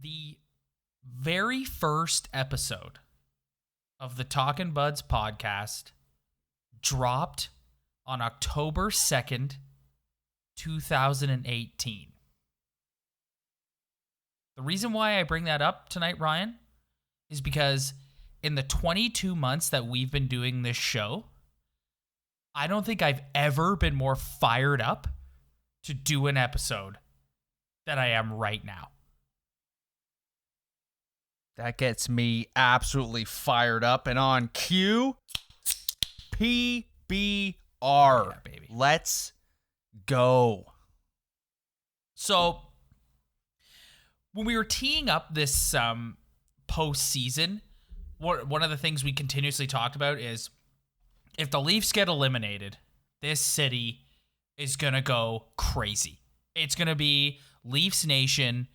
The very first episode of the Talkin' Buds podcast dropped on October 2nd, 2018. The reason why I bring that up tonight, Ryan, is because in the 22 months that we've been doing this show, I don't think I've ever been more fired up to do an episode than I am right now. That gets me absolutely fired up and on cue. PBR. Yeah, baby. Let's go. So, when we were teeing up this postseason, one of the things we continuously talked about is if the Leafs get eliminated, this city is going to go crazy. It's going to be Leafs Nation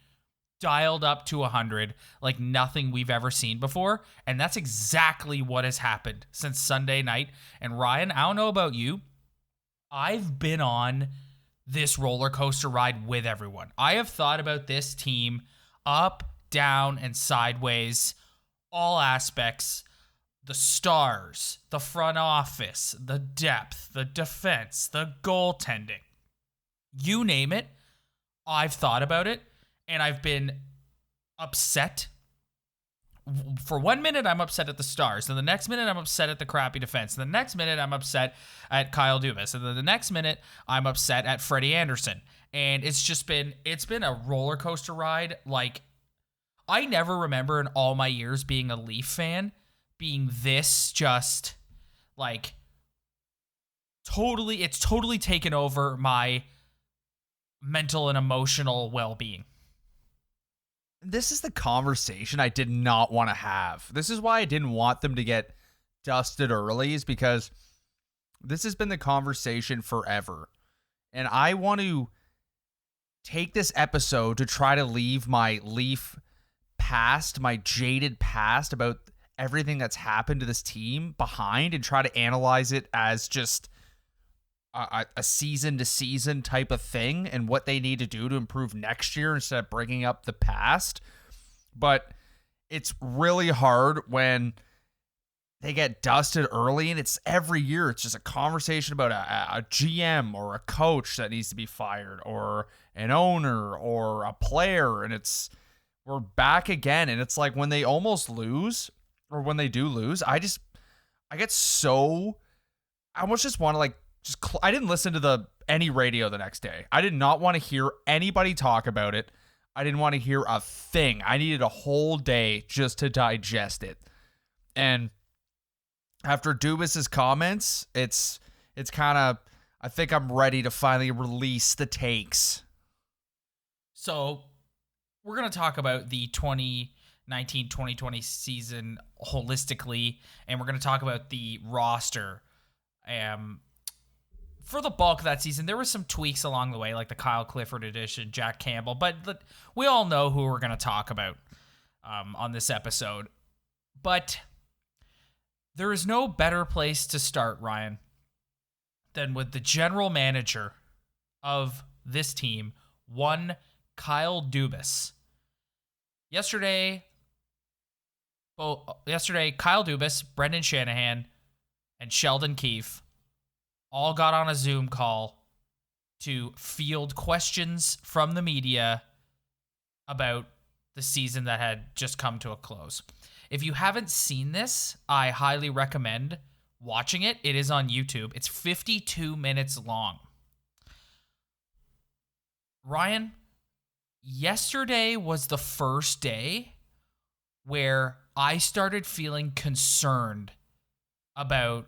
dialed up to 100 like nothing we've ever seen before. And that's exactly what has happened since Sunday night. And Ryan, I don't know about you, I've been on this roller coaster ride with everyone. I have thought about this team up, down, and sideways, all aspects. The stars, the front office, the depth, the defense, the goaltending. You name it, I've thought about it, and I've been upset. For 1 minute, I'm upset at the Stars. And the next minute, I'm upset at the crappy defense. And the next minute, I'm upset at Kyle Dubas. And then the next minute, I'm upset at Freddie Anderson. And it's been a roller coaster ride. Like, I never remember in all my years being a Leaf fan being this just, like, it's totally taken over my mental and emotional well-being. This is the conversation I did not want to have. This is why I didn't want them to get dusted early, is because this has been the conversation forever. And I want to take this episode to try to leave my Leaf past, my jaded past about everything that's happened to this team behind, and try to analyze it as just a season-to-season type of thing and what they need to do to improve next year instead of bringing up the past. But it's really hard when they get dusted early, and it's every year. It's just a conversation about a GM or a coach that needs to be fired, or an owner or a player, and we're back again. And it's like when they almost lose, or when they do lose, I get so, I almost just want to I didn't listen to any radio the next day. I did not want to hear anybody talk about it. I didn't want to hear a thing. I needed a whole day just to digest it. And after Dubas's comments, it's kind of, I think I'm ready to finally release the takes. So, we're going to talk about the 2019-2020 season holistically, and we're going to talk about the roster. For the bulk of that season, there were some tweaks along the way, like the Kyle Clifford edition, Jack Campbell, but we all know who we're going to talk about on this episode. But there is no better place to start, Ryan, than with the general manager of this team, one Kyle Dubas. Yesterday, Kyle Dubas, Brendan Shanahan, and Sheldon Keefe all got on a Zoom call to field questions from the media about the season that had just come to a close. If you haven't seen this, I highly recommend watching it. It is on YouTube. It's 52 minutes long. Ryan, yesterday was the first day where I started feeling concerned about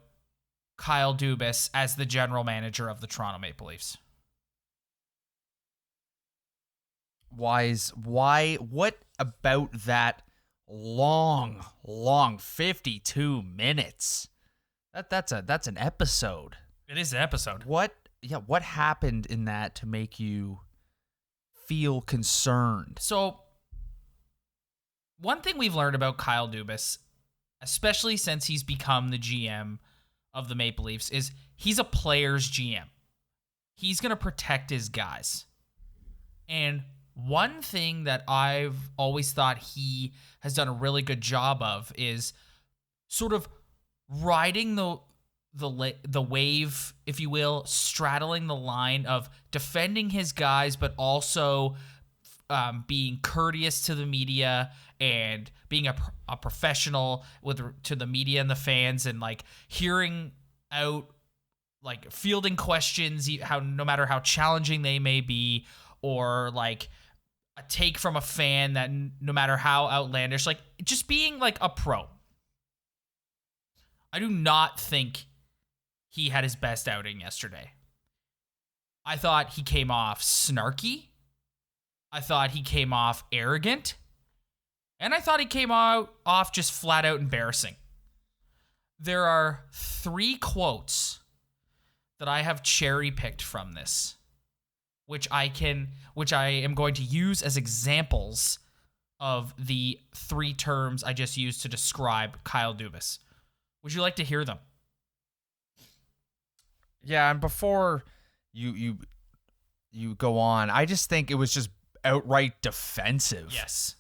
Kyle Dubas as the general manager of the Toronto Maple Leafs. What about that long 52 minutes? That's an episode. It is an episode. What happened in that to make you feel concerned? So, one thing we've learned about Kyle Dubas, especially since he's become the GM of the Maple Leafs, is he's a player's GM. He's going to protect his guys. And one thing that I've always thought he has done a really good job of is sort of riding the wave, if you will, straddling the line of defending his guys, but also being courteous to the media and being a professional to the media and the fans, and like hearing out, like fielding questions, no matter how challenging they may be, or like a take from a fan that no matter how outlandish, like just being like a pro. I do not think he had his best outing yesterday. I thought he came off snarky. I thought he came off arrogant. And I thought he came off just flat out embarrassing. There are 3 quotes that I have cherry picked from this, which I am going to use as examples of the 3 terms I just used to describe Kyle Dubas. Would you like to hear them? Yeah, and before you go on, I just think it was just outright defensive. Yes.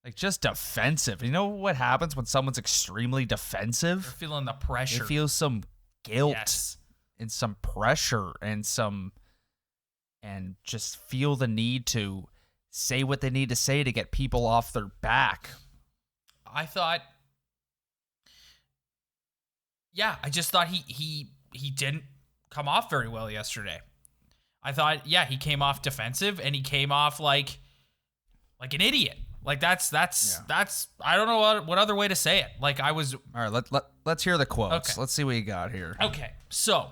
Like, just defensive. You know what happens when someone's extremely defensive? They're feeling the pressure. They feel some guilt. Yes. And some pressure and just feel the need to say what they need to say to get people off their back. I just thought he didn't come off very well yesterday. I thought, he came off defensive, and he came off like an idiot. Like that's I don't know what other way to say it. Like I was. All right, let's hear the quotes. Okay. Let's see what you got here. Okay, so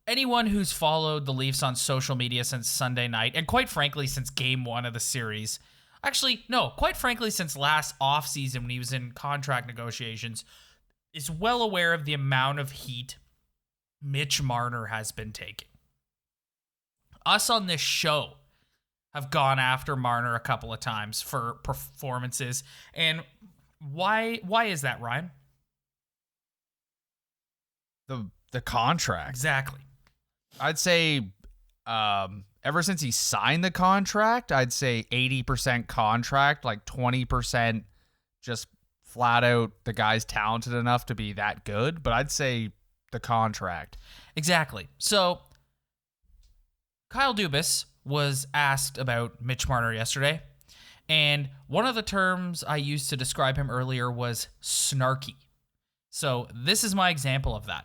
anyone who's followed the Leafs on social media since Sunday night, and quite frankly since Game 1 of the series, actually no, quite frankly since last offseason when he was in contract negotiations, is well aware of the amount of heat Mitch Marner has been taking. Us on this show have gone after Marner a couple of times for performances. And why is that, Ryan? The contract. Exactly. I'd say ever since he signed the contract, I'd say 80% contract, like 20% just flat out the guy's talented enough to be that good. But I'd say the contract. Exactly. So Kyle Dubas was asked about Mitch Marner yesterday, and one of the terms I used to describe him earlier was snarky. So this is my example of that.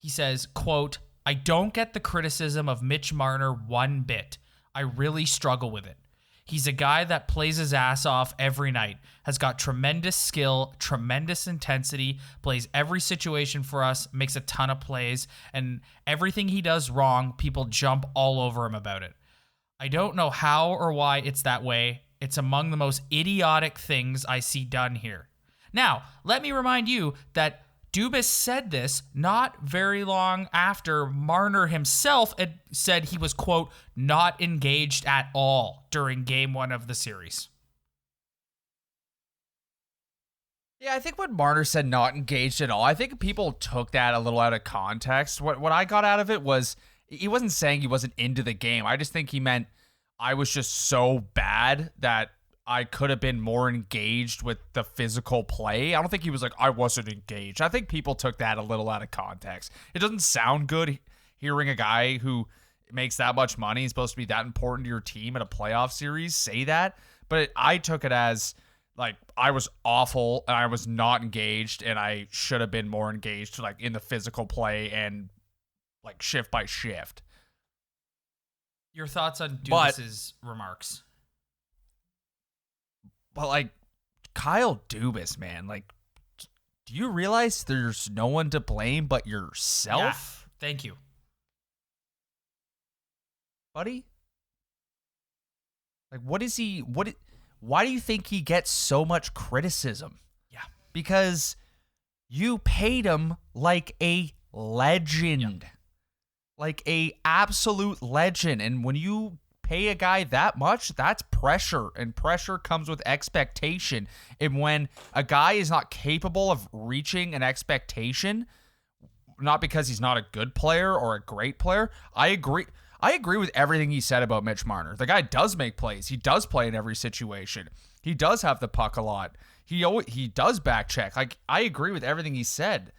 He says, quote, "I don't get the criticism of Mitch Marner one bit. I really struggle with it. He's a guy that plays his ass off every night, has got tremendous skill, tremendous intensity, plays every situation for us, makes a ton of plays, and everything he does wrong, people jump all over him about it. I don't know how or why it's that way. It's among the most idiotic things I see done here." Now, let me remind you that Dubas said this not very long after Marner himself had said he was, quote, "not engaged at all" during Game 1 of the series. Yeah, I think when Marner said not engaged at all, I think people took that a little out of context. What I got out of it was he wasn't saying he wasn't into the game. I just think he meant I was just so bad that I could have been more engaged with the physical play. I don't think he was like, I wasn't engaged. I think people took that a little out of context. It doesn't sound good hearing a guy who makes that much money, he's supposed to be that important to your team in a playoff series, say that. But I took it as, like, I was awful and I was not engaged and I should have been more engaged, like, in the physical play and, like, shift by shift. Your thoughts on Dubas's remarks? But, like, Kyle Dubas, man, like, do you realize there's no one to blame but yourself? Yeah, thank you. Buddy? Like, why do you think he gets so much criticism? Yeah. Because you paid him like a legend. Yep. Like a absolute legend. And when you pay a guy that much, that's pressure, and pressure comes with expectation. And when a guy is not capable of reaching an expectation, not because he's not a good player or a great player, I agree I agree with everything he said about Mitch Marner. The guy does make plays. He does play in every situation. He does have the puck a lot. He does back check. Like, I agree with everything he said.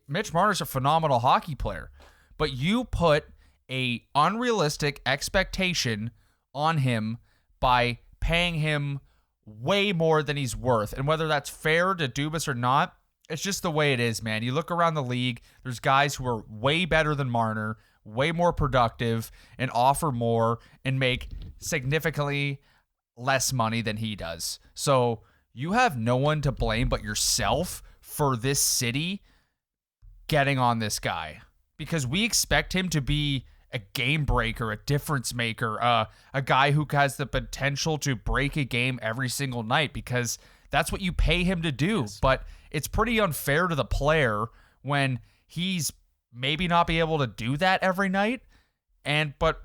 Mitch Marner's a phenomenal hockey player, but you put a unrealistic expectation on him by paying him way more than he's worth. And whether that's fair to Dubas or not, it's just the way it is, man. You look around the league, there's guys who are way better than Marner, way more productive, and offer more and make significantly less money than he does. So you have no one to blame but yourself for this city getting on this guy, because we expect him to be a game breaker, a difference maker, a guy who has the potential to break a game every single night, because that's what you pay him to do. Yes. But it's pretty unfair to the player when he's maybe not be able to do that every night. But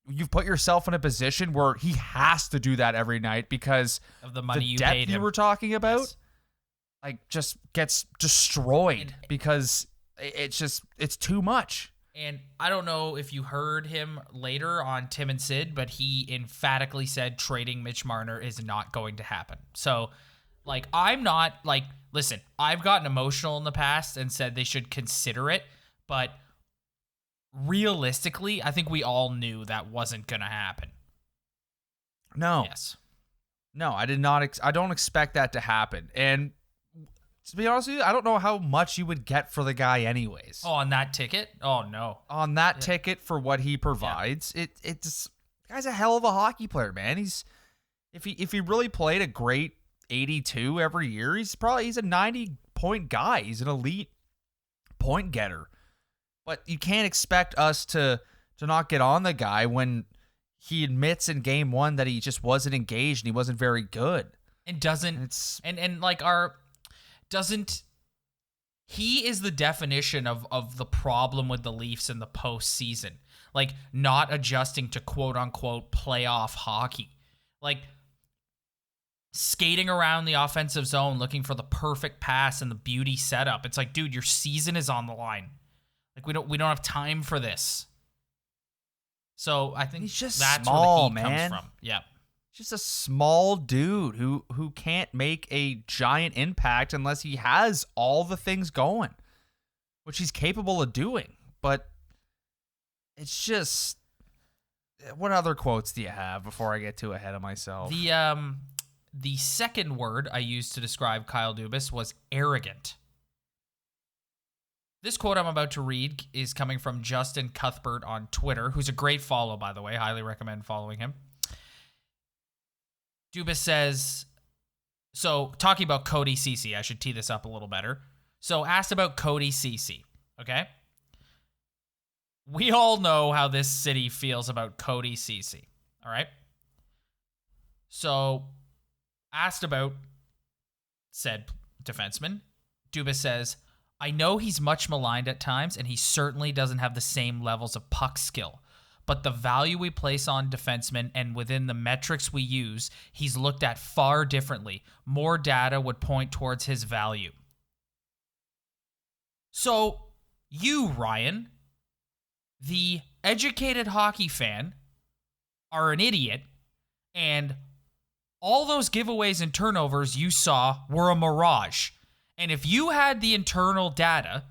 you've put yourself in a position where he has to do that every night because of the money the you depth paid him. You were talking about, yes. Like, just gets destroyed because it's too much. And I don't know if you heard him later on Tim and Sid, but he emphatically said trading Mitch Marner is not going to happen. So, like, I'm not, like, listen, I've gotten emotional in the past and said they should consider it, but realistically, I think we all knew that wasn't going to happen. No. Yes. No, I did not. I don't expect that to happen. And to be honest with you, I don't know how much you would get for the guy anyways. Oh, on that ticket? Oh, no. On that ticket for what he provides, it's the guy's a hell of a hockey player, man. He's if he really played a great 82 every year, he's a 90-point guy. He's an elite point getter. But you can't expect us to not get on the guy when he admits in game one that he just wasn't engaged and he wasn't very good. And he is the definition of the problem with the Leafs in the postseason. Like, not adjusting to quote unquote playoff hockey. Like, skating around the offensive zone looking for the perfect pass and the beauty setup. It's like, dude, your season is on the line. Like, we don't have time for this. So I think he's just that's small, where the heat man. comes from. Yeah. Just a small dude who can't make a giant impact unless he has all the things going, which he's capable of doing. But it's just, what other quotes do you have before I get too ahead of myself? The second word I used to describe Kyle Dubas was arrogant. This quote I'm about to read is coming from Justin Cuthbert on Twitter, who's a great follow, by the way. Highly recommend following him. Dubas says, so talking about Cody Ceci, I should tee this up a little better. So asked about Cody Ceci, okay? We all know how this city feels about Cody Ceci, all right? So asked about said defenseman, Dubas says, I know he's much maligned at times, and he certainly doesn't have the same levels of puck skill. But the value we place on defensemen and within the metrics we use, he's looked at far differently. More data would point towards his value. So, you, Ryan, the educated hockey fan, are an idiot, and all those giveaways and turnovers you saw were a mirage. And if you had the internal data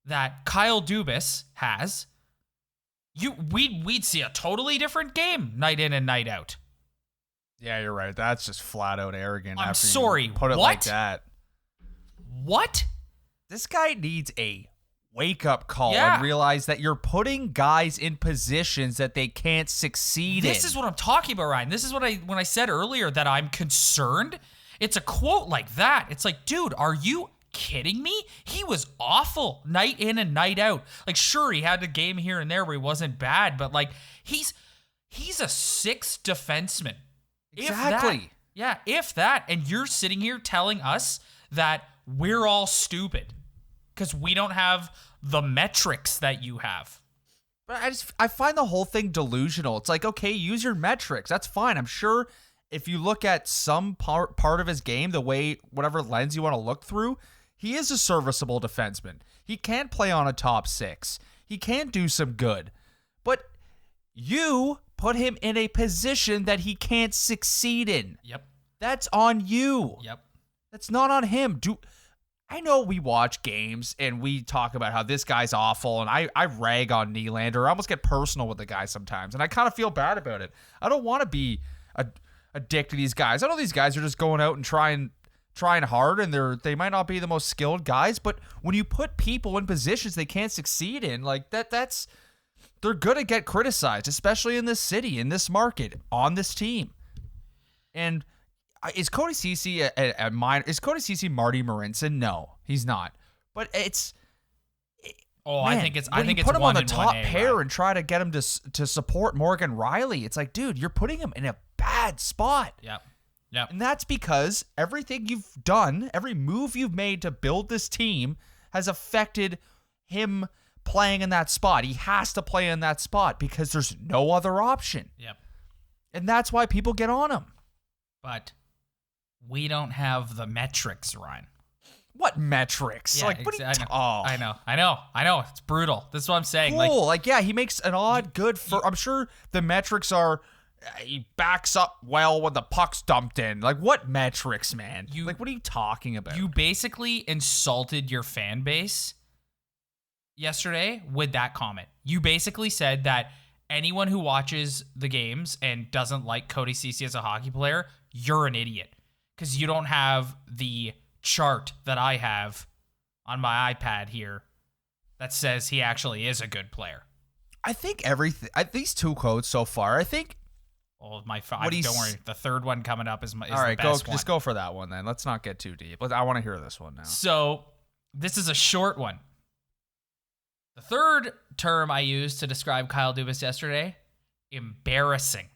that Kyle Dubas has, we'd see a totally different game night in and night out. Yeah, you're right. That's just flat out arrogant. I'm sorry. You put it what? Like that. What? This guy needs a wake-up call Yeah. and realize that you're putting guys in positions that they can't succeed in. This is what I'm talking about, Ryan. This is what when I said earlier that I'm concerned. It's a quote like that. It's like, dude, are you kidding me? He was awful night in and night out. Like, sure, he had a game here and there where he wasn't bad, but like he's a sixth defenseman. Exactly. If that. And you're sitting here telling us that we're all stupid because we don't have the metrics that you have. But I find the whole thing delusional. It's like, okay, use your metrics. That's fine. I'm sure if you look at some part of his game, the way, whatever lens you want to look through, he is a serviceable defenseman. He can play on a top six. He can do some good. But You put him in a position that he can't succeed in. Yep. That's on you. Yep. That's not on him. I know we watch games and we talk about how this guy's awful, and I rag on Nylander. I almost get personal with the guy sometimes, and I kind of feel bad about it. I don't want to be a dick to these guys. I know these guys are just going out and trying hard, and they might not be the most skilled guys, but when you put people in positions they can't succeed in, like that's they're gonna get criticized, especially in this city, in this market, on this team. And is Cody Ceci a minor? Is Cody Ceci Marty Marinson? No, he's not. But it's. Oh, man, I think it's put him on the 1 top 1A, pair right? and try to get him to support Morgan Riley. It's like, dude, you're putting him in a bad spot. Yep. Yep. And that's because everything you've done, every move you've made to build this team has affected him playing in that spot. He has to play in that spot because there's no other option. Yep. And that's why people get on him. But we don't have the metrics, Ryan. What metrics? Yeah, like, what I know. Oh. I know. It's brutal. This is what I'm saying. Cool. Yeah, he makes an odd, good. I'm sure the metrics are. He backs up well when the puck's dumped in. Like, what metrics, man? What are you talking about? You basically insulted your fan base yesterday with that comment. You basically said that anyone who watches the games and doesn't like Cody Ceci as a hockey player, you're an idiot. Because you don't have the chart that I have on my iPad here that says he actually is a good player. I think everything. These two quotes so far. I think. Oh, my five. Don't worry. The third one coming up is all right, the best just go for that one then. Let's not get too deep. I want to hear this one now. So this is a short one. The third term I used to describe Kyle Dubas yesterday: embarrassing.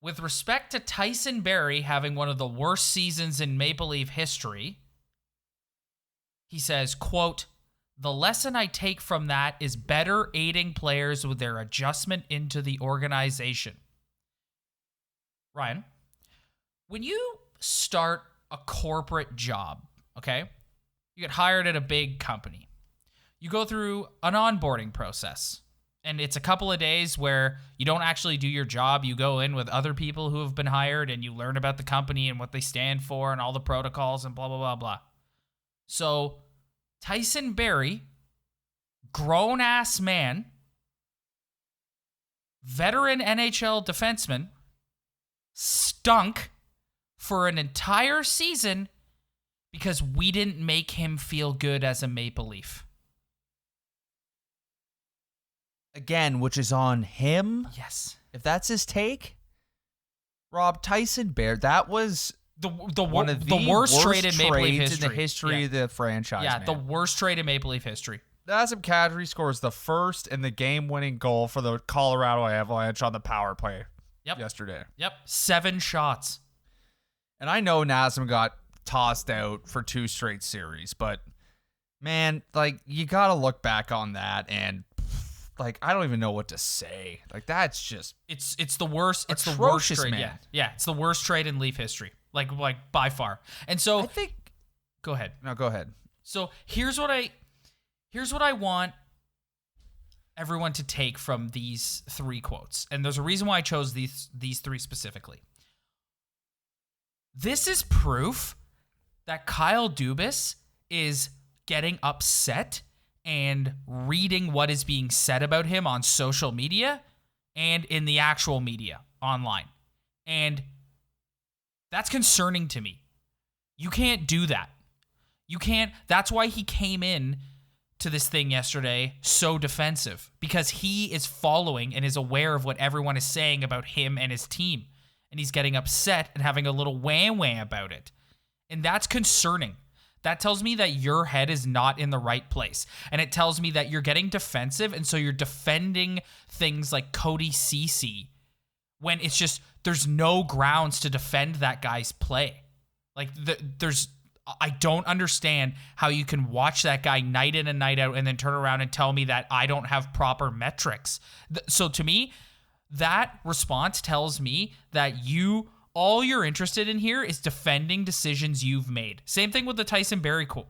With respect to Tyson Barrie having one of the worst seasons in Maple Leaf history, he says, quote, "The lesson I take from that is better aiding players with their adjustment into the organization." Ryan, when you start a corporate job, okay, you get hired at a big company. You go through an onboarding process. And it's a couple of days where you don't actually do your job. You go in with other people who have been hired and you learn about the company and what they stand for and all the protocols and blah, blah, blah, blah. So Tyson Barrie, grown-ass man, veteran NHL defenseman, stunk for an entire season because we didn't make him feel good as a Maple Leaf. Again, which is on him. Yes. If that's his take, Rob, Tyson Barrie, that was the one of the worst trade in Maple Leaf trades history. in the history of the franchise. Yeah, man. the worst trade in Maple Leaf history. Nazem Kadri scores the first and the game-winning goal for the Colorado Avalanche on the power play yesterday. Yep, 7 shots. And I know Nazem got tossed out for 2 straight series, but man, like, you got to look back on that and I don't even know what to say. That's just it's the worst. It's the worst atrocious, trade. man. Yeah, it's the worst trade in Leaf history. Like by far. And so I think. Go ahead. No, go ahead. So here's what I want everyone to take from these 3 quotes, and there's a reason why I chose these 3 specifically. This is proof that Kyle Dubas is getting upset and reading what is being said about him on social media and in the actual media online. And that's concerning to me. You can't do that. You can't. That's why he came in to this thing yesterday so defensive, because he is following and is aware of what everyone is saying about him and his team. And he's getting upset and having a little wah-wah about it. And that's concerning. That tells me that your head is not in the right place. And it tells me that you're getting defensive, and so you're defending things like Cody Ceci when it's just there's no grounds to defend that guy's play. I don't understand how you can watch that guy night in and night out and then turn around and tell me that I don't have proper metrics. So to me, that response tells me that all you're interested in here is defending decisions you've made. Same thing with the Tyson Barrie quote.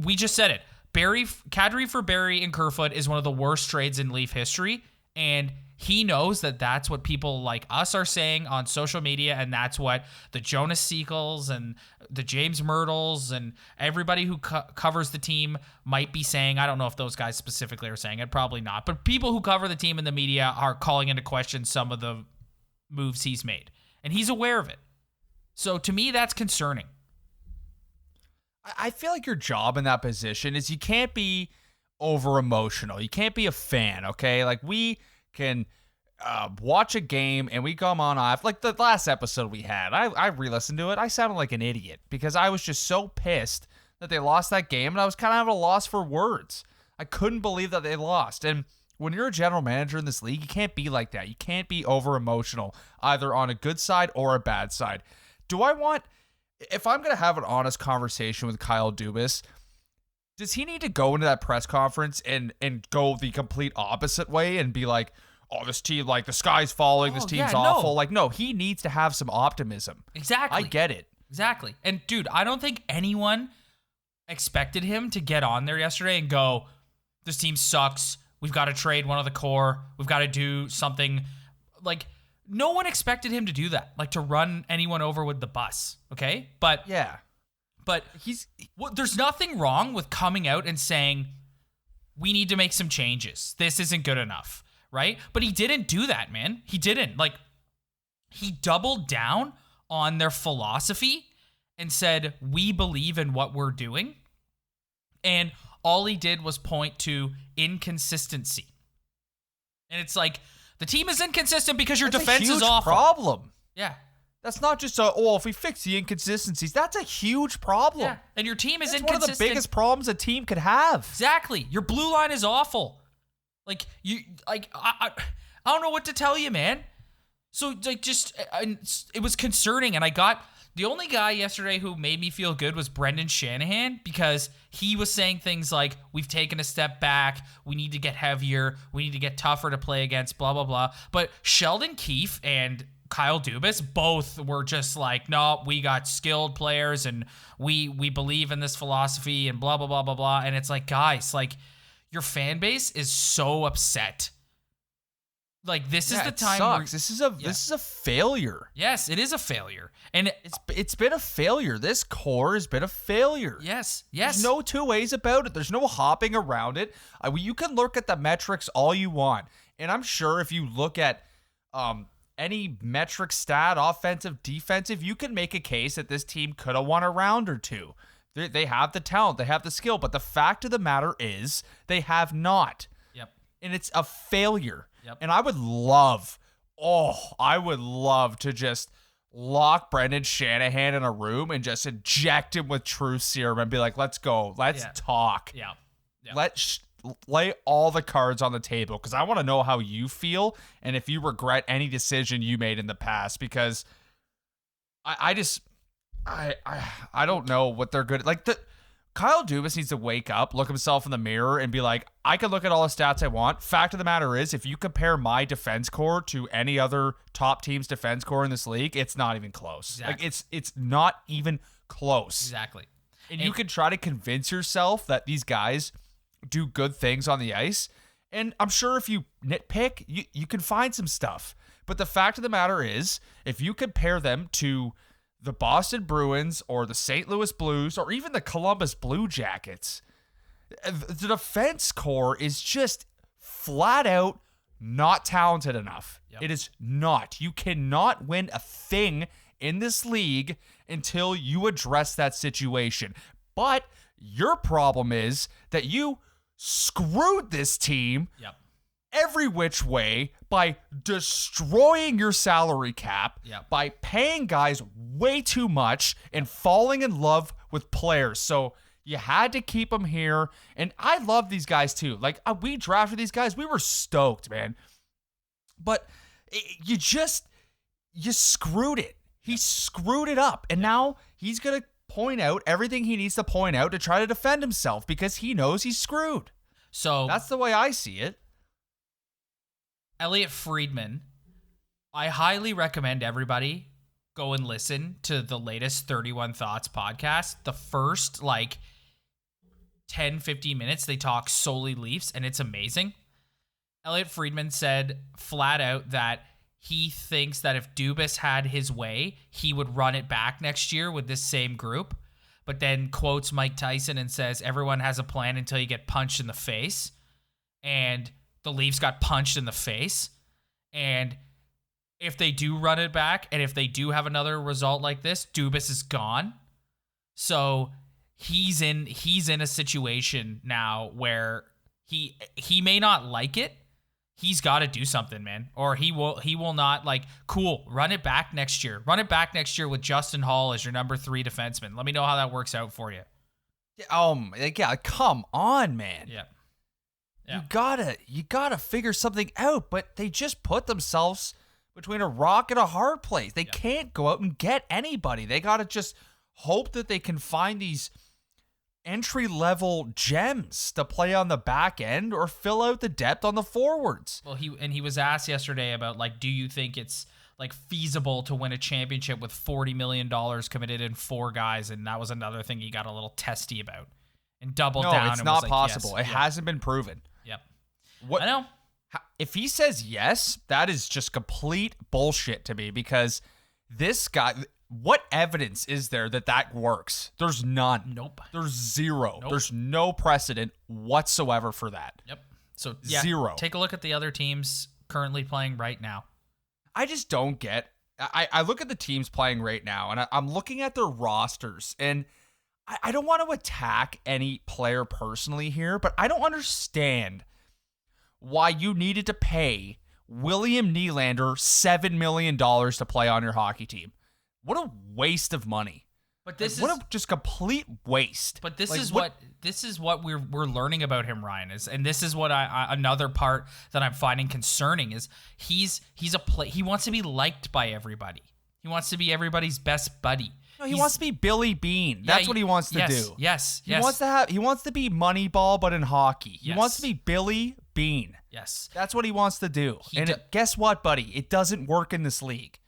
We just said it. Kadri for Barrie and Kerfoot is one of the worst trades in Leaf history, and he knows that that's what people like us are saying on social media, and that's what the Jonas Seekels and the James Myrtles and everybody who covers the team might be saying. I don't know if those guys specifically are saying it, probably not, but people who cover the team in the media are calling into question some of the moves he's made, and he's aware of it. So to me, that's concerning. I feel like your job in that position is you can't be over emotional. You can't be a fan, okay? Like, we can watch a game and we come on off. Like the last episode we had, I re-listened to it. I sounded like an idiot because I was just so pissed that they lost that game, and I was kind of at a loss for words. I couldn't believe that they lost. And when you're a general manager in this league, you can't be like that. You can't be over emotional, either on a good side or a bad side. If I'm going to have an honest conversation with Kyle Dubas, does he need to go into that press conference and go the complete opposite way and be like, oh, this team, like, the sky's falling, this team's awful? No. Like, no, he needs to have some optimism. Exactly. I get it. Exactly. And, dude, I don't think anyone expected him to get on there yesterday and go, this team sucks. We've got to trade one of the core. We've got to do something. Like, no one expected him to do that, like to run anyone over with the bus, okay? But yeah, but there's nothing wrong with coming out and saying, we need to make some changes. This isn't good enough, right? But he didn't do that, man. He didn't. Like, he doubled down on their philosophy and said, we believe in what we're doing. And all he did was point to inconsistency. And it's like, the team is inconsistent because your defense is awful. Problem. Yeah. That's not just if we fix the inconsistencies, that's a huge problem. Yeah. And your team is that's inconsistent. One of the biggest problems a team could have. Exactly. Your blue line is awful. Like, I don't know what to tell you, man. So, like, it was concerning, and the only guy yesterday who made me feel good was Brendan Shanahan, because he was saying things like, we've taken a step back, we need to get heavier, we need to get tougher to play against, blah, blah, blah. But Sheldon Keefe and Kyle Dubas both were just like, no, we got skilled players, and we believe in this philosophy, and blah, blah, blah, blah, blah. And it's like, guys, like, your fan base is so upset. Like, this is the time. Sucks. This is a failure. Yes, it is a failure, and it's been a failure. This core has been a failure. Yes. There's no two ways about it. There's no hopping around it. You can look at the metrics all you want, and I'm sure if you look at any metric stat, offensive, defensive, you can make a case that this team could have won a round or two. They have the talent, they have the skill, but the fact of the matter is they have not. Yep. And it's a failure. Yep. And I would love to just lock Brendan Shanahan in a room and just inject him with truth serum and be like, let's go. Let's talk. Yeah. Let's lay all the cards on the table, because I want to know how you feel and if you regret any decision you made in the past, because I don't know what they're good at. Like, Kyle Dubas needs to wake up, look himself in the mirror, and be like, I can look at all the stats I want. Fact of the matter is, if you compare my defense core to any other top team's defense core in this league, it's not even close. Exactly. Like, it's not even close. Exactly. And you can try to convince yourself that these guys do good things on the ice, and I'm sure if you nitpick, you can find some stuff. But the fact of the matter is, if you compare them to the Boston Bruins or the St. Louis Blues or even the Columbus Blue Jackets, the defense core is just flat out not talented enough. Yep. It is not. You cannot win a thing in this league until you address that situation. But your problem is that you screwed this team every which way by destroying your salary cap, by paying guys way too much and falling in love with players. So you had to keep them here. And I love these guys too. Like, we drafted these guys. We were stoked, man. But you screwed it. He screwed it up. And now he's going to point out everything he needs to point out to try to defend himself, because he knows he's screwed. So that's the way I see it. Elliot Friedman, I highly recommend everybody go and listen to the latest 31 Thoughts podcast. The first, 10, 15 minutes, they talk solely Leafs, and it's amazing. Elliot Friedman said flat out that he thinks that if Dubas had his way, he would run it back next year with this same group. But then quotes Mike Tyson and says everyone has a plan until you get punched in the face. And the Leafs got punched in the face. And if they do run it back, and if they do have another result like this, Dubas is gone. So he's in a situation now where he may not like it. He's got to do something, man, or he will not. Like, cool, run it back next year. Run it back next year with Justin Hall as your number 3 defenseman. Let me know how that works out for you. Yeah, come on, man. Yeah. You gotta figure something out, but they just put themselves between a rock and a hard place. They can't go out and get anybody. They gotta just hope that they can find these entry-level gems to play on the back end or fill out the depth on the forwards. Well, he was asked yesterday about, like, do you think it's like feasible to win a championship with $40 million committed in 4 guys? And that was another thing he got a little testy about and doubled down. No, it's not possible. It hasn't been proven. Yep. What I know. If he says yes, that is just complete bullshit to me, because this guy, what evidence is there that works? There's none. Nope. There's zero. Nope. There's no precedent whatsoever for that. Yep. So yeah, zero. Take a look at the other teams currently playing right now. I just don't get. I look at the teams playing right now, and I'm looking at their rosters, and I don't want to attack any player personally here, but I don't understand why you needed to pay William Nylander $7 million to play on your hockey team. What a waste of money. But this is what a just complete waste. But this is what we're learning about him, Ryan, and this is what I another part that I'm finding concerning is he wants to be liked by everybody. He wants to be everybody's best buddy. No, he wants to be Billy Bean. That's what he wants to do. Yes. He wants to be Moneyball, but in hockey. He wants to be Billy Bean. Yes. That's what he wants to do. Guess what, buddy? It doesn't work in this league.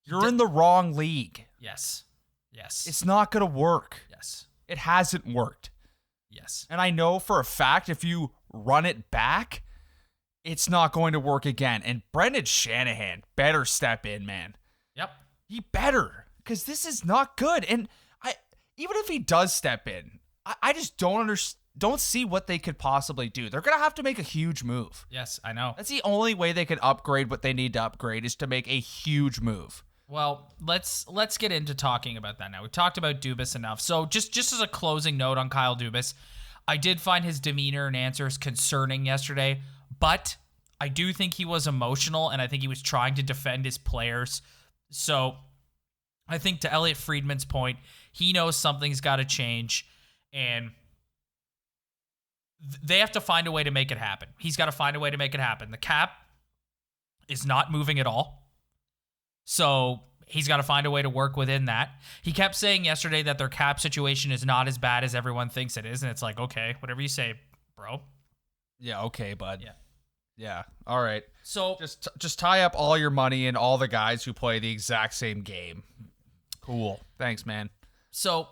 You're in the wrong league. Yes. It's not going to work. Yes. It hasn't worked. Yes. And I know for a fact if you run it back, it's not going to work again. And Brendan Shanahan better step in, man. Yep. He better, because this is not good. And even if he does step in, I just don't see what they could possibly do. They're going to have to make a huge move. Yes, I know. That's the only way they can upgrade what they need to upgrade, is to make a huge move. Well, let's get into talking about that now. We've talked about Dubas enough. So just as a closing note on Kyle Dubas, I did find his demeanor and answers concerning yesterday, but I do think he was emotional, and I think he was trying to defend his players. So I think, to Elliot Friedman's point, he knows something's got to change, and they have to find a way to make it happen. He's got to find a way to make it happen. The cap is not moving at all. So he's got to find a way to work within that. He kept saying yesterday that their cap situation is not as bad as everyone thinks it is. And it's like, okay, whatever you say, bro. Yeah, okay, bud. Yeah. Yeah. All right. So just tie up all your money in all the guys who play the exact same game. Cool. Thanks, man. So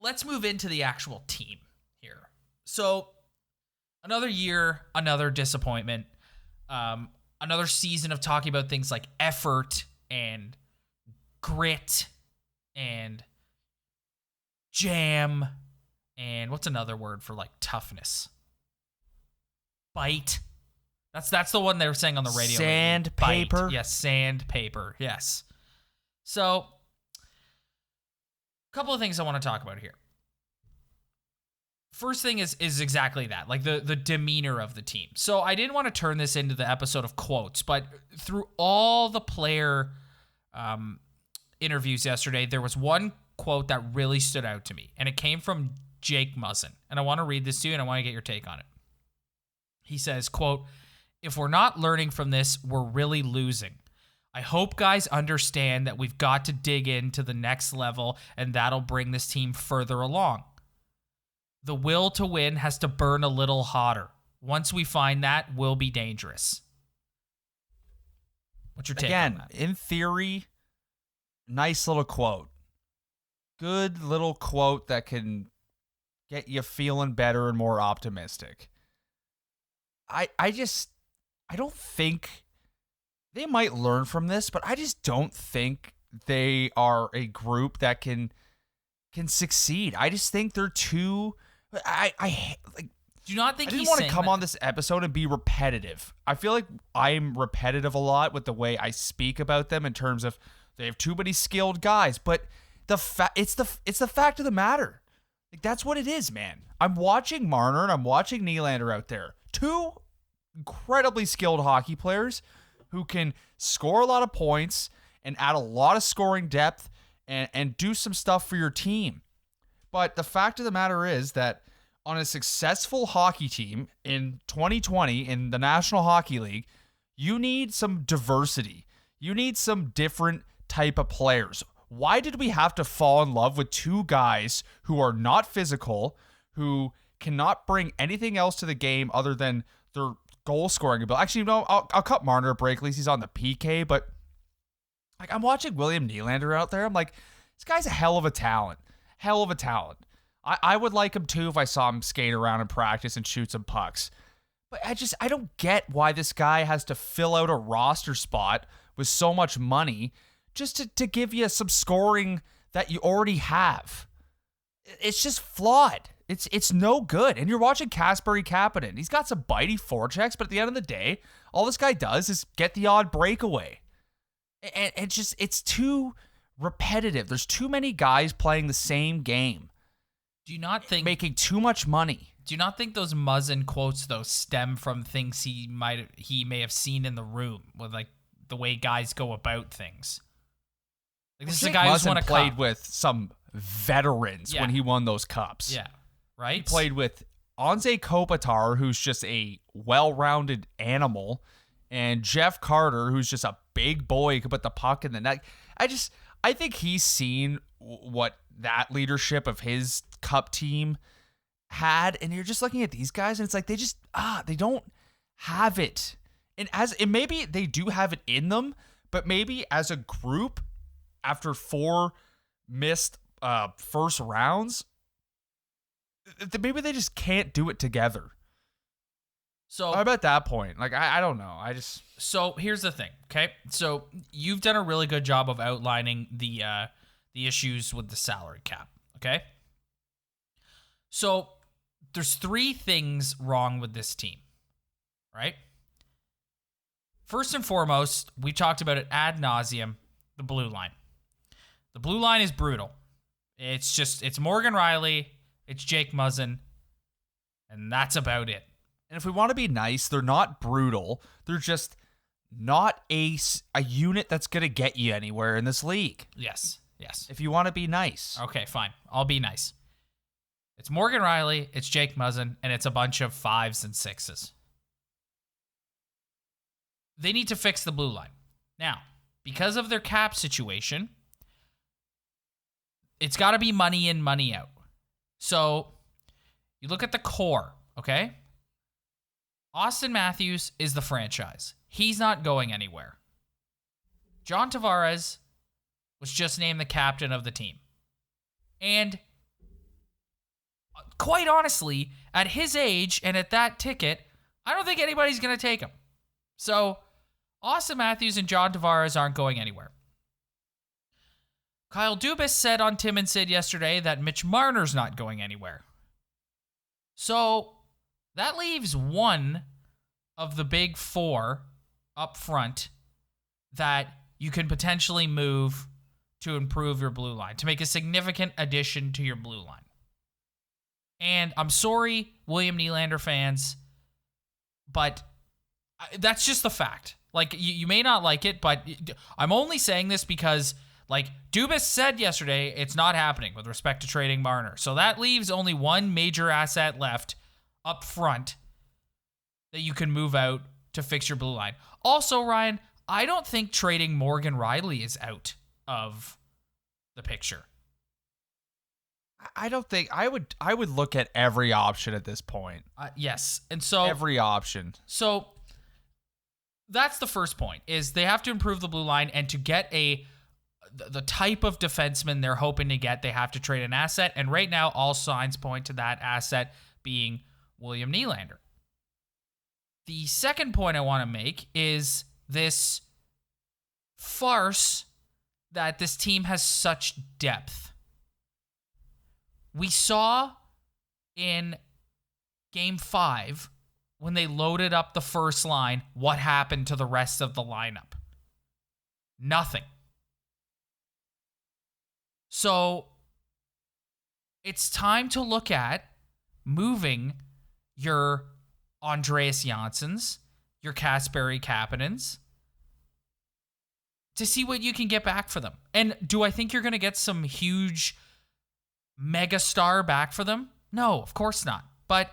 let's move into the actual team here. So another year, another disappointment. Another season of talking about things like effort and grit and jam and what's another word for, like, toughness? Bite. That's the one they were saying on the radio. Sandpaper. Yes, sandpaper. Yes. So, a couple of things I want to talk about here. First thing is exactly that, like the demeanor of the team. So I didn't want to turn this into the episode of quotes, but through all the player interviews yesterday, there was one quote that really stood out to me, and it came from Jake Muzzin. And I want to read this to you, and I want to get your take on it. He says, quote, "If we're not learning from this, we're really losing. I hope guys understand that we've got to dig into the next level, and that'll bring this team further along. The will to win has to burn a little hotter. Once we find that, we'll be dangerous." What's your take on that? In theory, nice little quote. Good little quote that can get you feeling better and more optimistic. I don't think they might learn from this, but I just don't think they are a group that can succeed. I just think they're too. I like. Do you not think I didn't he's want to saying come that- on this episode and be repetitive. I feel like I'm repetitive a lot with the way I speak about them in terms of they have too many skilled guys, but it's the fact of the matter. Like, that's what it is, man. I'm watching Marner and I'm watching Nylander out there. Two incredibly skilled hockey players who can score a lot of points and add a lot of scoring depth and do some stuff for your team. But the fact of the matter is that on a successful hockey team in 2020 in the National Hockey League, you need some diversity. You need some different type of players. Why did we have to fall in love with two guys who are not physical, who cannot bring anything else to the game other than their goal scoring ability? Actually, no, I'll cut Marner a break. At least he's on the PK. But like, I'm watching William Nylander out there. I'm like, this guy's a hell of a talent. Hell of a talent. I would like him too if I saw him skate around in practice and shoot some pucks. But I don't get why this guy has to fill out a roster spot with so much money just to give you some scoring that you already have. It's just flawed. It's no good. And you're watching Kasperi Kapanen. He's got some bitey forechecks, but at the end of the day, all this guy does is get the odd breakaway. And it's too repetitive. There's too many guys playing the same game. Do you not think Making too much money. Do you not think those Muzzin quotes though stem from things he may have seen in the room with like the way guys go about things? Like, this is a guy who's won a played cup. with some veterans Yeah. when he won those cups. Yeah, right. He played with Anze Kopitar, who's just a well-rounded animal, and Jeff Carter, who's just a big boy who could put the puck in the net. I think he's seen what that leadership of his cup team had, and you're just looking at these guys, and it's like they don't have it. And maybe they do have it in them, but maybe as a group, after 4 missed first rounds, maybe they just can't do it together. So I'm at that point. Like, I don't know. So here's the thing, okay? So you've done a really good job of outlining the issues with the salary cap, okay? So there's 3 things wrong with this team, right? First and foremost, we talked about it ad nauseum, the blue line. The blue line is brutal. It's Morgan Riley, it's Jake Muzzin, and that's about it. And if we want to be nice, they're not brutal. They're just not a unit that's going to get you anywhere in this league. Yes. If you want to be nice. Okay, fine. I'll be nice. It's Morgan Riley, it's Jake Muzzin, and it's a bunch of 5s and 6s. They need to fix the blue line. Now, because of their cap situation, it's got to be money in, money out. So you look at the core, okay? Austin Matthews is the franchise. He's not going anywhere. John Tavares was just named the captain of the team. And quite honestly, at his age and at that ticket, I don't think anybody's going to take him. So Austin Matthews and John Tavares aren't going anywhere. Kyle Dubas said on Tim and Sid yesterday that Mitch Marner's not going anywhere. So that leaves one of the big 4 up front that you can potentially move to improve your blue line, to make a significant addition to your blue line. And I'm sorry, William Nylander fans, but that's just the fact. Like, you may not like it, but I'm only saying this because, like, Dubas said yesterday it's not happening with respect to trading Marner. So that leaves only one major asset left up front that you can move out to fix your blue line. Also, Ryan, I don't think trading Morgan Riley is out of the picture. I don't think I would look at every option at this point. Yes. And so every option. So that's the first point, is they have to improve the blue line, and to get the type of defenseman they're hoping to get, they have to trade an asset. And right now, all signs point to that asset being William Nylander. The second point I want to make is this farce that this team has such depth. We saw in Game 5, when they loaded up the first line, what happened to the rest of the lineup? Nothing. So it's time to look at moving your Andreas Janssens, your Kasperi Kapanens, to see what you can get back for them. And do I think you're going to get some huge mega star back for them? No, of course not. But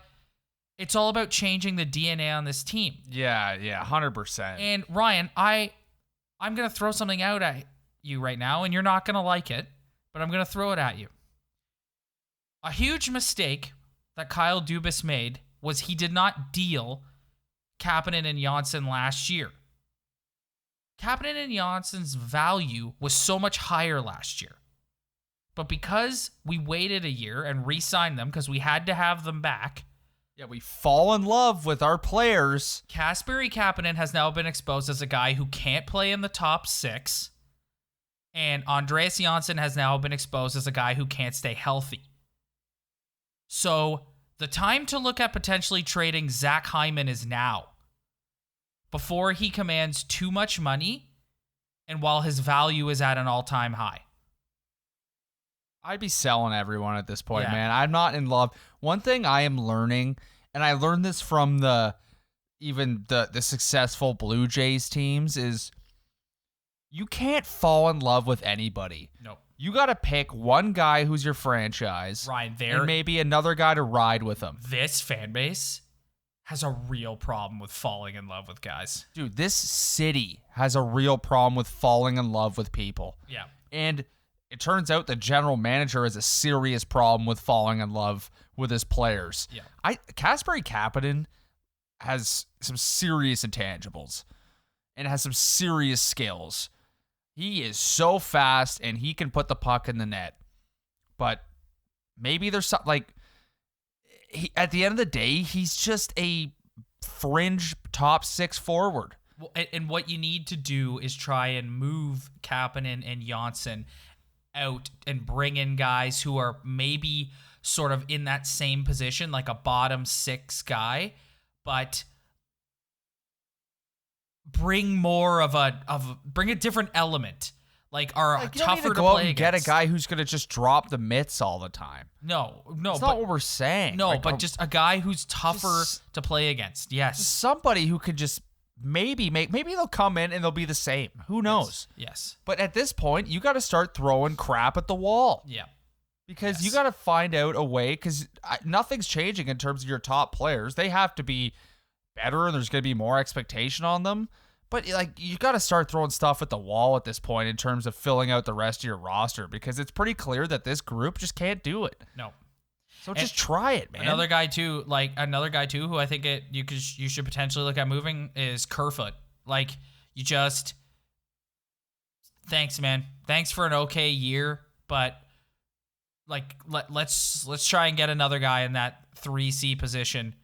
it's all about changing the DNA on this team. Yeah, 100%. And Ryan, I'm going to throw something out at you right now, and you're not going to like it, but I'm going to throw it at you. A huge mistake that Kyle Dubas made was he did not deal Kapanen and Johnsson last year. Kapanen and Jansson's value was so much higher last year. But because we waited a year and re-signed them because we had to have them back. Yeah, we fall in love with our players. Kasperi Kapanen has now been exposed as a guy who can't play in the top 6. And Andreas Johnsson has now been exposed as a guy who can't stay healthy. So the time to look at potentially trading Zach Hyman is now, before he commands too much money and while his value is at an all-time high. I'd be selling everyone at this point, Yeah. man. I'm not in love. One thing I am learning, and I learned this from the successful Blue Jays teams, is you can't fall in love with anybody. No. You got to pick one guy who's your franchise, Ryan, and maybe another guy to ride with them. this fan base has a real problem with falling in love with guys. Dude, this city has a real problem with falling in love with people. Yeah. And it turns out the general manager has a serious problem with falling in love with his players. Yeah. Kasperi Kapanen has some serious intangibles and has some serious skills. He is so fast and he can put the puck in the net. But maybe there's something like at the end of the day, he's just a fringe top 6 forward. Well, and what you need to do is try and move Kapanen and Johnsson out and bring in guys who are maybe sort of in that same position, like a bottom 6 guy, but bring more of bring a different element, like are Like, you don't tougher need to to go out play and get a against. guy who's going to just drop the mitts all the time. No, That's but not what we're saying. no, Like, but just a guy who's tougher just- to play against. Yes, somebody who could just maybe they'll come in and they'll be the same. Who knows? Yes. But at this point, you got to start throwing crap at the wall Yeah. because you Yes. got to find out a way, because nothing's changing in terms of your top players. They have to be better and there's going to be more expectation on them. But like, you got to start throwing stuff at the wall at this point in terms of filling out the rest of your roster, because it's pretty clear that this group just can't do it. No. So just try it, man. Another guy too who I think you should potentially look at moving is Kerfoot. Like, you just, thanks, man. Thanks for an okay year, but like let's try and get another guy in that 3C position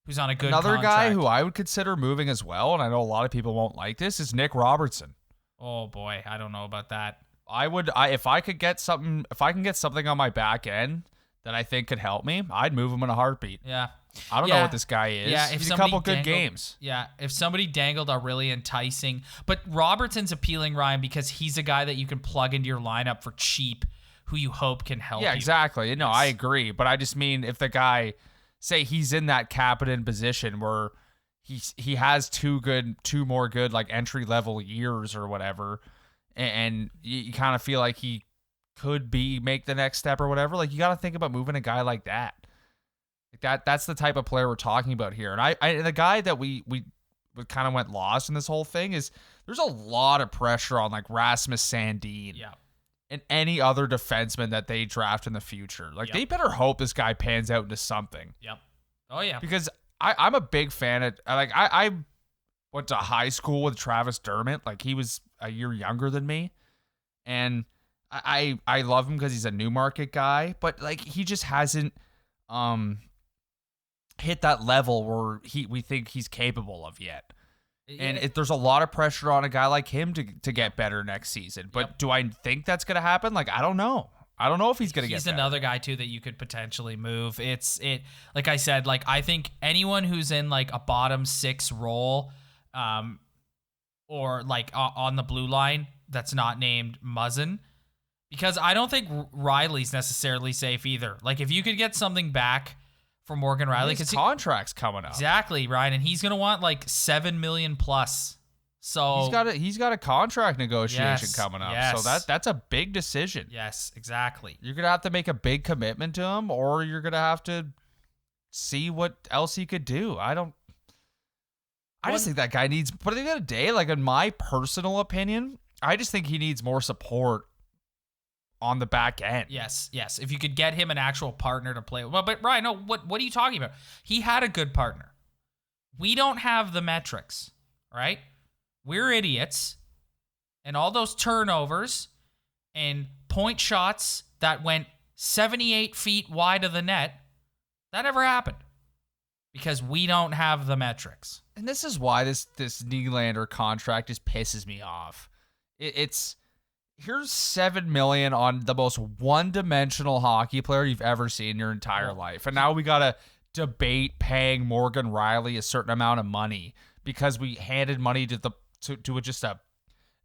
who's on a good Another guy contract. who I would consider moving as well, and I know a lot of people won't like this, is Nick Robertson. Oh boy, I don't know about that. If I can get something on my back end that I think could help me, I'd move him in a heartbeat. Yeah. I don't know what this guy is. Yeah, if He's a somebody couple good dangled- games. Yeah, if somebody dangled a really enticing, but Robertson's appealing, Ryan, because he's a guy that you can plug into your lineup for cheap, who you hope can help. Yeah, you. exactly. No, I agree, but I just mean if the guy, say he's in that Kapanen position where he has two more good like entry level years or whatever, and you kind of feel like he could make the next step or whatever. Like, you got to think about moving a guy like that. Like that's the type of player we're talking about here. And the guy that we kind of went lost in this whole thing is there's a lot of pressure on like Rasmus Sandin. Yeah. And any other defenseman that they draft in the future. Like, they better hope this guy pans out into something. Yep. Oh yeah. Because I'm a big fan of, like, I went to high school with Travis Dermott. Like, he was a year younger than me. And I love him because he's a Newmarket guy, but like he just hasn't hit that level where we think he's capable of yet. And there's a lot of pressure on a guy like him to get better next season. But do I think that's going to happen? Like, I don't know. I don't know if he's going to get better. He's another guy, too, that you could potentially move. Like I said, like I think anyone who's in like a bottom 6 role or like on the blue line that's not named Muzzin, because I don't think Riley's necessarily safe either. Like, if you could get something back for Morgan Riley, his contract's coming up. Exactly, Ryan, and he's gonna want like $7 million plus. So he's got a contract negotiation coming up. Yes. So that's a big decision. Yes, exactly. You're gonna have to make a big commitment to him, or you're gonna have to see what else he could do. I just think that guy needs. But at the end of the day, like in my personal opinion, I just think he needs more support on the back end. Yes. If you could get him an actual partner to play with. Well, but Ryan, no, what are you talking about? He had a good partner. We don't have the metrics, right? We're idiots. And all those turnovers and point shots that went 78 feet wide of the net, that never happened. Because we don't have the metrics. And this is why this Nylander contract just pisses me off. It's here's $7 million on the most one-dimensional hockey player you've ever seen in your entire life, and now we gotta debate paying Morgan Riley a certain amount of money because we handed money to just a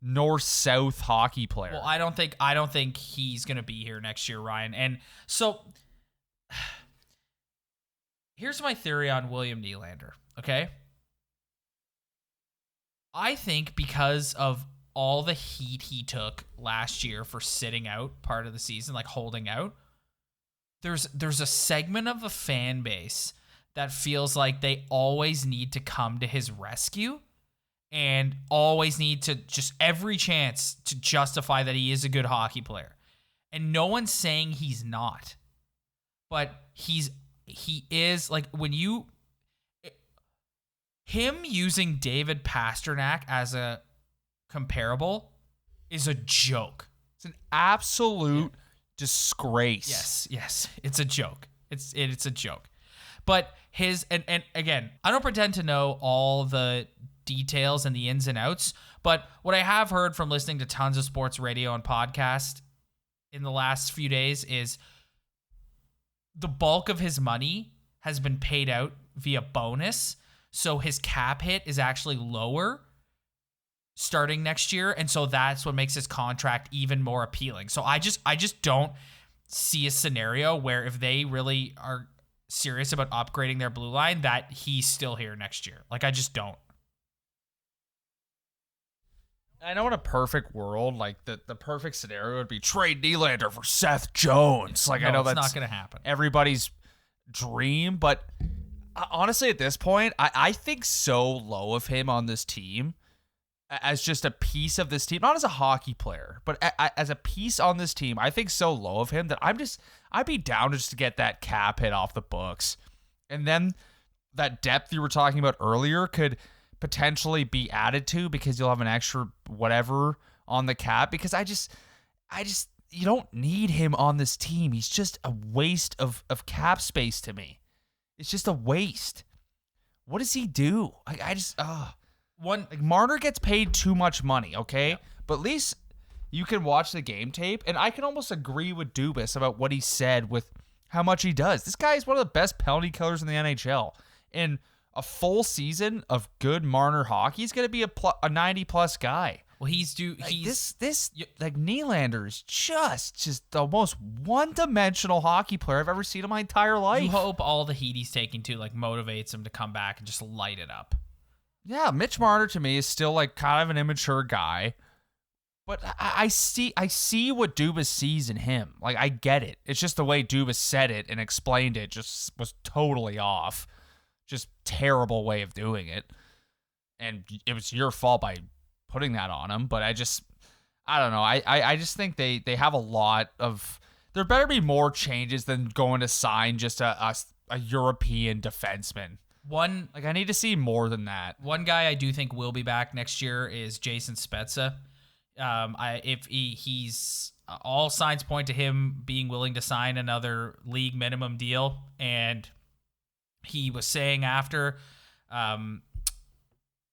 north-south hockey player. Well, I don't think he's gonna be here next year, Ryan. And so here's my theory on William Nylander. Okay, I think because of all the heat he took last year for sitting out part of the season, like holding out, there's a segment of the fan base that feels like they always need to come to his rescue and always need to just every chance to justify that he is a good hockey player. And no one's saying he's not. But he is, like, him using David Pastrnak as a comparable is a joke. It's an absolute disgrace. Yes, it's a joke. It's a joke. But and again, I don't pretend to know all the details and the ins and outs, but what I have heard from listening to tons of sports radio and podcast in the last few days is the bulk of his money has been paid out via bonus, so his cap hit is actually lower starting next year, and so that's what makes his contract even more appealing. So I just don't see a scenario where if they really are serious about upgrading their blue line that he's still here next year. Like, I just don't. I know in a perfect world, like the perfect scenario would be trade Nylander for Seth Jones. Like, No, I know it's that's not going to happen. everybody's dream, but honestly, at this point, I think so low of him on this team as just a piece of this team, not as a hockey player, but as a piece on this team. I think so low of him that I'd be down just to get that cap hit off the books, and then that depth you were talking about earlier could potentially be added to because you'll have an extra whatever on the cap. Because I just you don't need him on this team. He's just a waste of cap space to me. It's just a waste. What does he do? Marner gets paid too much money, okay? Yeah. But at least you can watch the game tape, and I can almost agree with Dubas about what he said with how much he does. This guy is one of the best penalty killers in the NHL. And a full season of good Marner hockey is going to be a 90-plus guy. Well, Nylander is just the most one-dimensional hockey player I've ever seen in my entire life. You hope all the heat he's taking too, like, motivates him to come back and just light it up. Yeah, Mitch Marner to me is still like kind of an immature guy, but I see what Dubas sees in him. Like, I get it. It's just the way Dubas said it and explained it just was totally off. Just terrible way of doing it. And it was your fault by putting that on him, but I don't know. I just think they have a lot of. There better be more changes than going to sign just a European defenseman. I need to see more than that. One guy I do think will be back next year is Jason Spezza. He's all signs point to him being willing to sign another league minimum deal, and he was saying after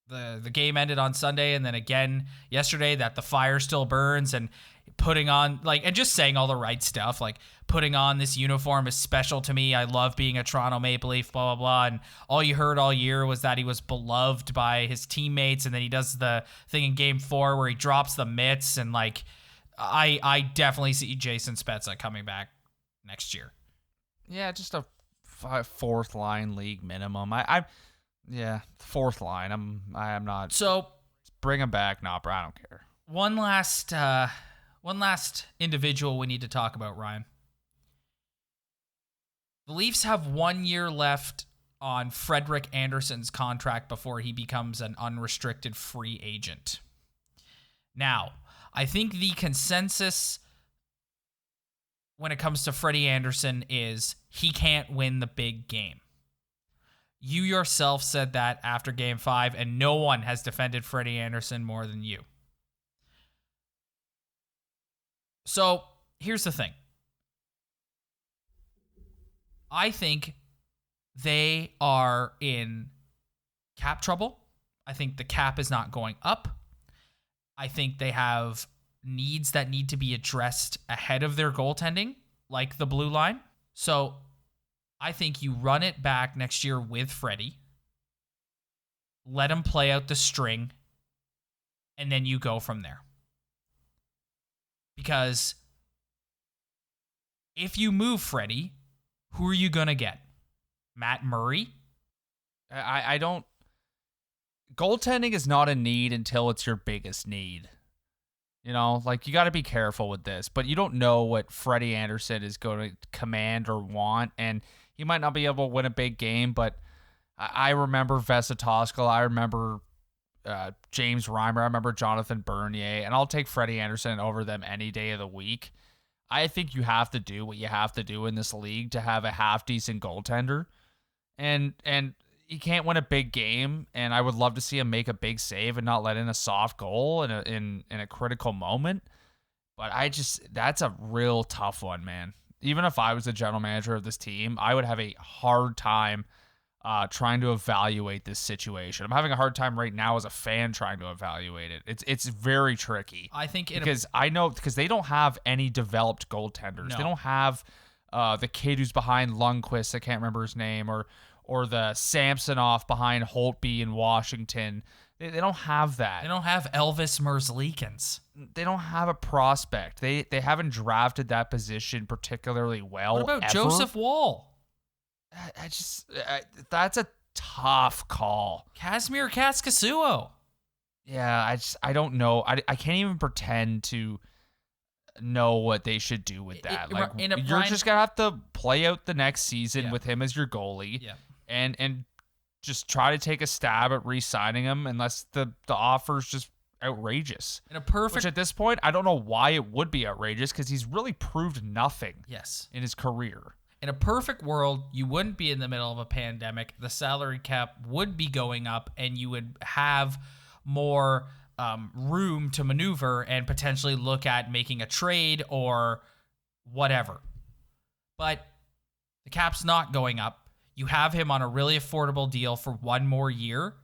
the game ended on Sunday, and then again yesterday, that the fire still burns, and putting on and just saying all the right stuff, like putting on this uniform is special to me. I love being a Toronto Maple Leaf, blah, blah, blah. And all you heard all year was that he was beloved by his teammates. And then he does the thing in Game 4 where he drops the mitts. And I definitely see Jason Spezza coming back next year. Yeah, just a fourth line league minimum. Fourth line. I'm not. So bring him back. No, bro, I don't care. One last individual we need to talk about, Ryan. The Leafs have 1 year left on Frederik Andersen's contract before he becomes an unrestricted free agent. Now, I think the consensus when it comes to Freddie Andersen is he can't win the big game. You yourself said that after Game 5, and no one has defended Freddie Andersen more than you. So, here's the thing. I think they are in cap trouble. I think the cap is not going up. I think they have needs that need to be addressed ahead of their goaltending, like the blue line. So, I think you run it back next year with Freddie, let him play out the string, and then you go from there. Because if you move Freddie, who are you going to get? Matt Murray? I don't. Goaltending is not a need until it's your biggest need. You got to be careful with this, but you don't know what Freddie Andersen is going to command or want, and he might not be able to win a big game, but I remember Vesatoskal, I remember James Reimer, I remember Jonathan Bernier, and I'll take Freddie Andersen over them any day of the week. I think you have to do what you have to do in this league to have a half-decent goaltender, and he can't win a big game, and I would love to see him make a big save and not let in a soft goal in a critical moment, but that's a real tough one, man. Even if I was the general manager of this team, I would have a hard time trying to evaluate this situation. I'm having a hard time right now as a fan trying to evaluate it. It's very tricky. I think because they don't have any developed goaltenders. No. They don't have the kid who's behind Lundqvist, I can't remember his name, or the Samsonov behind Holtby in Washington. They don't have that. They don't have Elvis Merzlikins. They don't have a prospect. They haven't drafted that position particularly well. What about ever. Joseph Woll? That's a tough call. Kazimir Kaskasuo. Yeah, I don't know. I can't even pretend to know what they should do with that. You're just gonna have to play out the next season with him as your goalie, and just try to take a stab at re-signing him unless the offer's just outrageous. Which at this point, I don't know why it would be outrageous because he's really proved nothing. Yes. In his career. In a perfect world, you wouldn't be in the middle of a pandemic. The salary cap would be going up, and you would have more room to maneuver and potentially look at making a trade or whatever. But the cap's not going up. You have him on a really affordable deal for 1 more year.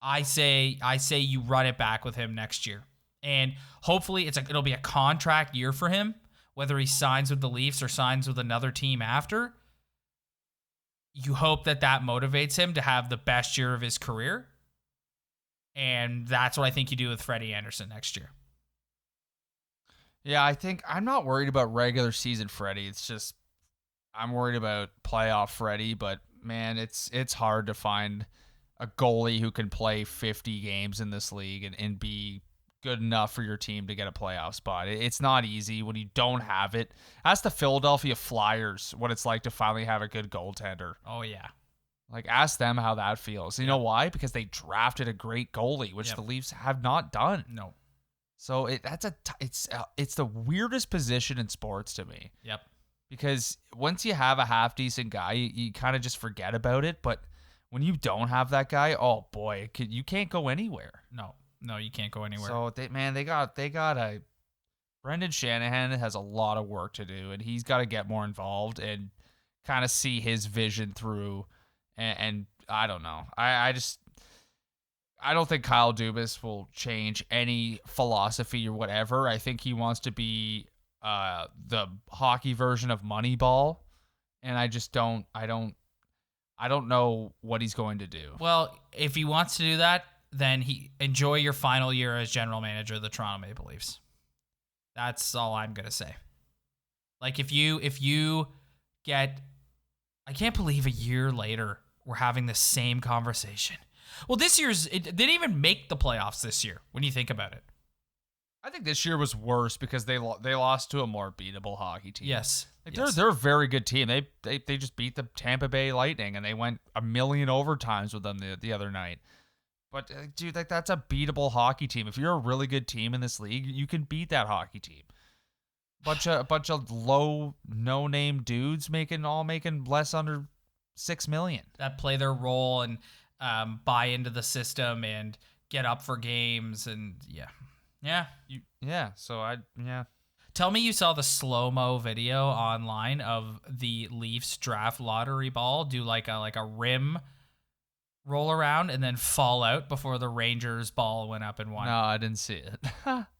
I say you run it back with him next year, and hopefully it'll be a contract year for him. Whether he signs with the Leafs or signs with another team after, you hope that motivates him to have the best year of his career. And that's what I think you do with Freddie Andersen next year. Yeah, I think I'm not worried about regular season Freddie. It's just I'm worried about playoff Freddie. But, man, it's hard to find a goalie who can play 50 games in this league and be good enough for your team to get a playoff spot. It's not easy when you don't have it. Ask the Philadelphia Flyers what it's like to finally have a good goaltender. Oh, yeah. Ask them how that feels. You know why? Because they drafted a great goalie, which the Leafs have not done. No. So it's the weirdest position in sports to me. Yep. Because once you have a half-decent guy, you kind of just forget about it. But when you don't have that guy, oh, boy, you can't go anywhere. No. No, you can't go anywhere. So they got a Brendan Shanahan has a lot of work to do, and he's got to get more involved and kind of see his vision through. And I don't know. I don't think Kyle Dubas will change any philosophy or whatever. I think he wants to be the hockey version of Moneyball, and I don't know what he's going to do. Well, if he wants to do that, then enjoy your final year as general manager of the Toronto Maple Leafs. That's all I'm gonna say. Like if you get, I can't believe a year later we're having the same conversation. Well, it didn't even make the playoffs this year when you think about it. I think this year was worse because they lost to a more beatable hockey team. Yes. They're a very good team. They just beat the Tampa Bay Lightning, and they went a million overtimes with them the other night. But dude, that's a beatable hockey team. If you're a really good team in this league, you can beat that hockey team. Bunch of low no name dudes making less under $6 million. That play their role and buy into the system and get up for games and yeah. Tell me you saw the slow-mo video online of the Leafs draft lottery ball do like a rim roll around and then fall out before the Rangers ball went up and won. No, I didn't see it.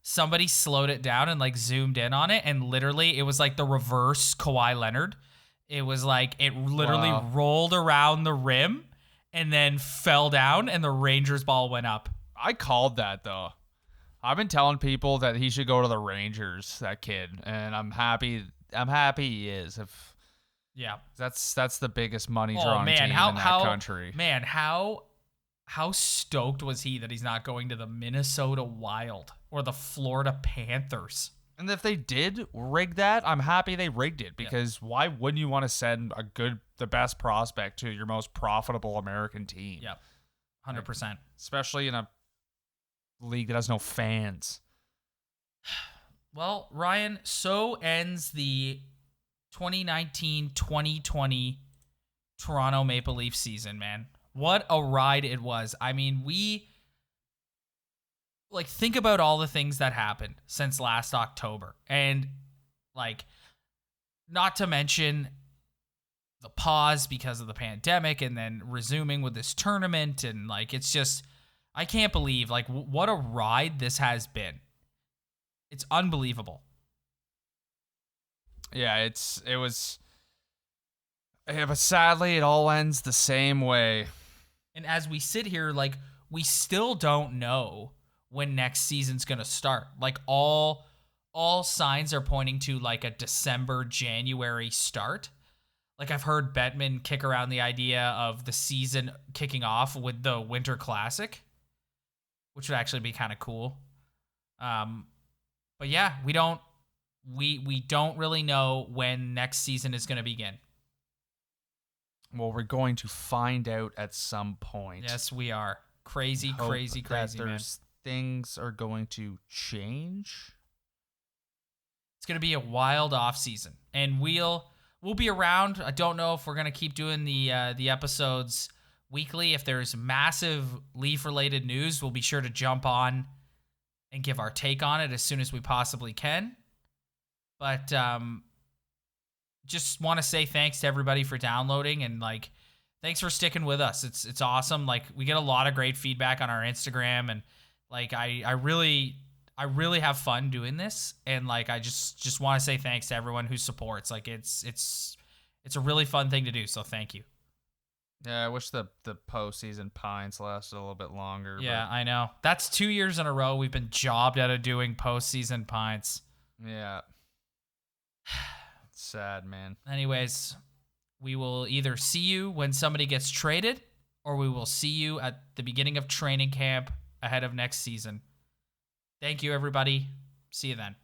Somebody slowed it down and like zoomed in on it, and literally it was like the reverse Kawhi Leonard. It was like it literally rolled around the rim and then fell down, and the Rangers ball went up. I called that though. I've been telling people that he should go to the Rangers, that kid, and I'm happy he is. Yeah, that's the biggest money drawing team in that country. Man, how stoked was he that he's not going to the Minnesota Wild or the Florida Panthers? And if they did rig that, I'm happy they rigged it, because why wouldn't you want to send the best prospect to your most profitable American team? Yep, 100%. Especially in a league that has no fans. Well, Ryan, so ends the 2019-2020 Toronto Maple Leaf season, man. What a ride it was. I mean, think about all the things that happened since last October. And, not to mention the pause because of the pandemic and then resuming with this tournament. And, it's just, I can't believe, what a ride this has been. It's unbelievable. Yeah, but sadly, it all ends the same way. And as we sit here, we still don't know when next season's going to start. All signs are pointing to, a December, January start. I've heard Bettman kick around the idea of the season kicking off with the Winter Classic, which would actually be kind of cool. But yeah, we don't really know when next season is going to begin. Well, we're going to find out at some point. Yes, we are. Crazy, man. Things are going to change. It's going to be a wild off season, and we'll be around. I don't know if we're going to keep doing the episodes weekly. If there's massive Leaf-related news, we'll be sure to jump on and give our take on it as soon as we possibly can. But just want to say thanks to everybody for downloading, and thanks for sticking with us. It's awesome. We get a lot of great feedback on our Instagram, and I really have fun doing this, and I just want to say thanks to everyone who supports. It's a really fun thing to do, so thank you. Yeah, I wish the postseason pints lasted a little bit longer. Yeah, I know. That's 2 years in a row we've been jobbed out of doing postseason pints. Yeah. It's sad, man. Anyways, we will either see you when somebody gets traded, or we will see you at the beginning of training camp ahead of next season. Thank you, everybody. See you then.